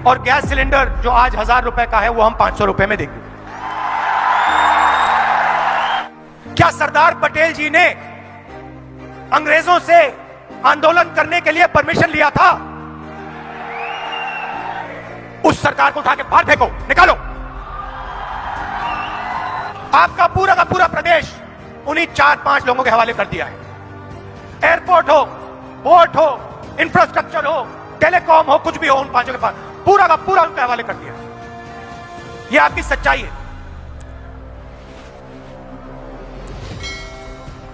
और gas cylinder जो आज 1000 रुपए का है वो हम 500 रुपए में देंगे। क्या सरदार पटेल जी ने अंग्रेजों से आंदोलन करने के लिए परमिशन लिया था? उस सरकार को उठा के बाहर फेंको, निकालो। आपका पूरा का पूरा प्रदेश उन्हीं 4-5 लोगों के हवाले कर दिया है। एयरपोर्ट हो, पोर्ट हो, इंफ्रास्ट्रक्चर हो, टेलीकॉम हो, कुछ भी हो, उन 5 के पास पूरा का पूरा उनके हवाले कर दिया। यह आपकी सच्चाई है।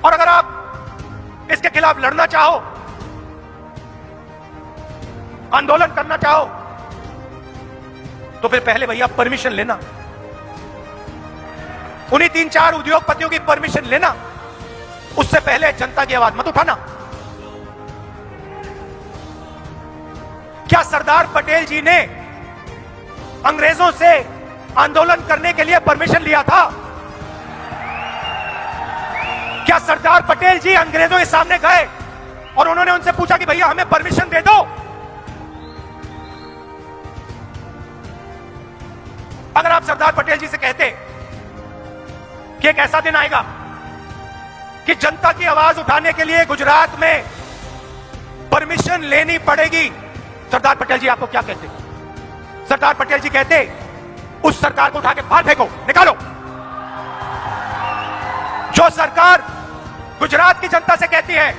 और अगर आप इसके खिलाफ लड़ना चाहो, आंदोलन करना चाहो, तो फिर पहले भैया परमिशन लेना, उन्हीं 3-4 उद्योगपतियों की परमिशन लेना। उससे पहले जनता की आवाज मत उठाना। क्या सरदार पटेल जी ने अंग्रेजों से आंदोलन करने के लिए परमिशन लिया था? क्या सरदार पटेल जी अंग्रेजों के सामने गए और उन्होंने उनसे पूछा कि भैया हमें परमिशन दे दो? अगर आप सरदार पटेल जी से कहते कि एक ऐसा दिन आएगा कि जनता की आवाज उठाने के लिए गुजरात में परमिशन लेनी पड़ेगी, सरदार पटेल जी आपको क्या कहते? सरदार पटेल जी कहते उस सरकार को उठा के बाहर फेंको, निकालो। जो सरकार गुजरात की जनता से कहती है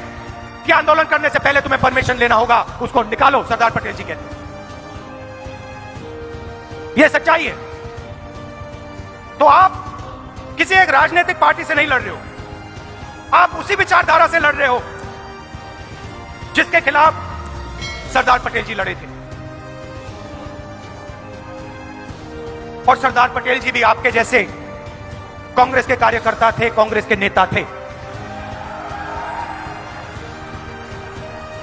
कि आंदोलन करने से पहले तुम्हें परमिशन लेना होगा, उसको निकालो, सरदार पटेल जी कहते हैं। यह सच्चाई है। तो आप किसी एक राजनीतिक पार्टी से नहीं लड़ रहे हो, आप उसी विचारधारा से लड़ रहे हो जिसके खिलाफ सरदार पटेल जी लड़े थे। और सरदार पटेल जी भी आपके जैसे कांग्रेस के कार्यकर्ता थे, कांग्रेस के नेता थे।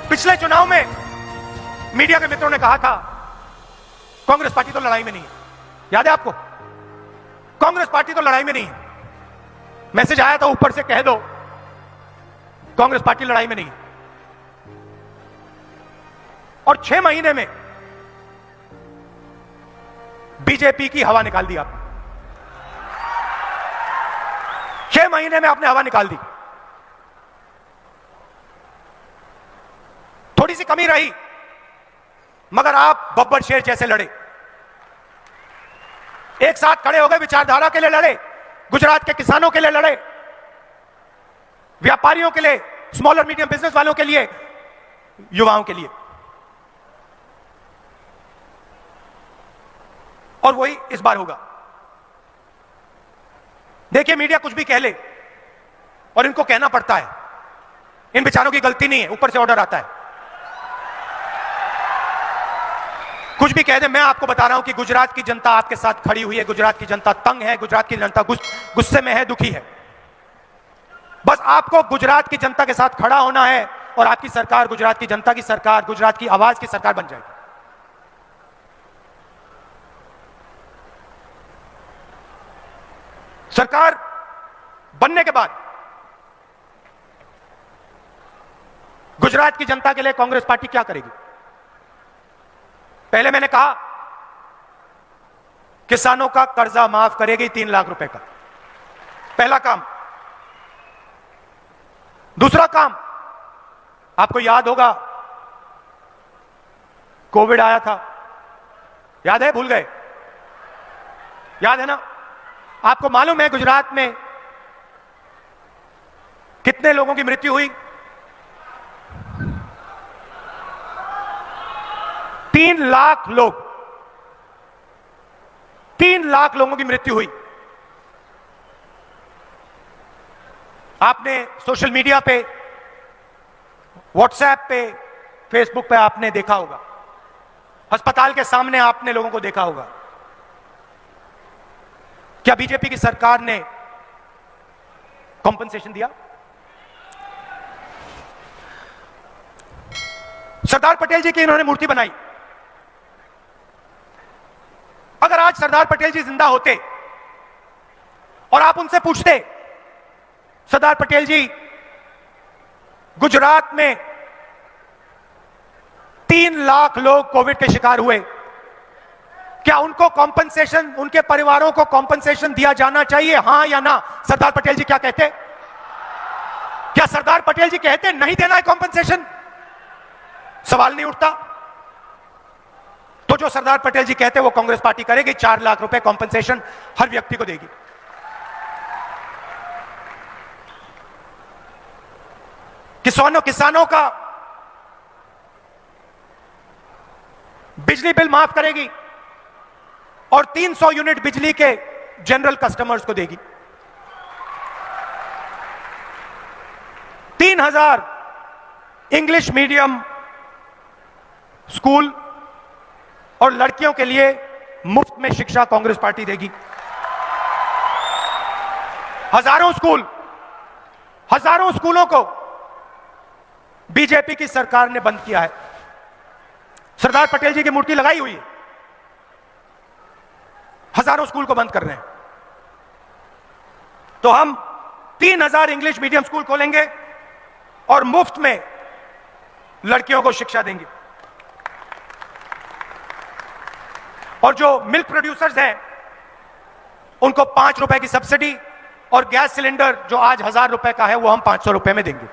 पिछले चुनाव में मीडिया के मित्रों ने कहा था कांग्रेस पार्टी तो लड़ाई में नहीं है। याद है आपको? कांग्रेस पार्टी तो लड़ाई में नहीं है। मैसेज आया था ऊपर से, कह दो कांग्रेस पार्टी लड़ाई में नहीं है। और 6 महीने में बीजेपी की हवा निकाल दी आपने। 6 महीने में आपने हवा निकाल दी। थोड़ी सी कमी रही, मगर आप बब्बर शेर जैसे लड़े, एक साथ खड़े हो गए, विचारधारा के लिए लड़े, गुजरात के किसानों के लिए लड़े, व्यापारियों के लिए, स्मॉल और मीडियम बिजनेस वालों के लिए, युवाओं के लिए। और वही इस बार होगा। देखिए, मीडिया कुछ भी कह ले और इनको कहना पड़ता है, इन बेचारों की गलती नहीं है, ऊपर से ऑर्डर आता है। कुछ भी कह दे, मैं आपको बता रहा हूं कि गुजरात की जनता आपके साथ खड़ी हुई है। गुजरात की जनता तंग है, गुजरात की जनता गुस्से में है, दुखी है। बस आपको गुजरात की जनता के साथ खड़ा होना है और आपकी सरकार गुजरात की जनता की सरकार, गुजरात की आवाज की सरकार बन जाएगी। सरकार बनने के बाद गुजरात की जनता के लिए कांग्रेस पार्टी क्या करेगी? पहले मैंने कहा किसानों का कर्जा माफ करेगी 3 लाख रुपए का, पहला काम। दूसरा काम, आपको याद होगा कोविड आया था, याद है? भूल गए? याद है ना? आपको मालूम है गुजरात में कितने लोगों की मृत्यु हुई? 3 लाख लोग, 3 लाख लोगों की मृत्यु हुई। आपने सोशल मीडिया पे, व्हाट्सएप पे, फेसबुक पे आपने देखा होगा, अस्पताल के सामने आपने लोगों को देखा होगा। क्या बीजेपी की सरकार ने कॉम्पनसेशन दिया? सरदार पटेल जी की इन्होंने मूर्ति बनाई। अगर आज सरदार पटेल जी जिंदा होते और आप उनसे पूछते, सरदार पटेल जी गुजरात में 3 लाख लोग कोविड के शिकार हुए, क्या उनको कॉम्पनसेशन, उनके परिवारों को कॉम्पनसेशन दिया जाना चाहिए, हां या ना? सरदार पटेल जी क्या कहते? क्या सरदार पटेल जी कहते नहीं देना है कॉम्पनसेशन? सवाल नहीं उठता। तो जो सरदार पटेल जी कहते वो कांग्रेस पार्टी करेगी, 4 लाख रुपए कॉम्पनसेशन हर व्यक्ति को देगी। किसानों का बिजली बिल माफ करेगी और 300 यूनिट बिजली के जनरल कस्टमर्स को देगी। 3000 इंग्लिश मीडियम स्कूल और लड़कियों के लिए मुफ्त में शिक्षा कांग्रेस पार्टी देगी। हजारों स्कूलों को बीजेपी की सरकार ने बंद किया है। सरदार पटेल जी की मूर्ति लगाई हुई है, हजारों स्कूल को बंद कर रहे हैं। तो हम 3000 इंग्लिश मीडियम स्कूल खोलेंगे और मुफ्त में लड़कियों को शिक्षा देंगे। और जो मिल्क प्रोड्यूसर्स हैं उनको 5 रुपए की सब्सिडी और गैस सिलेंडर जो आज 1000 रुपए का है वो हम 500 रुपए में देंगे।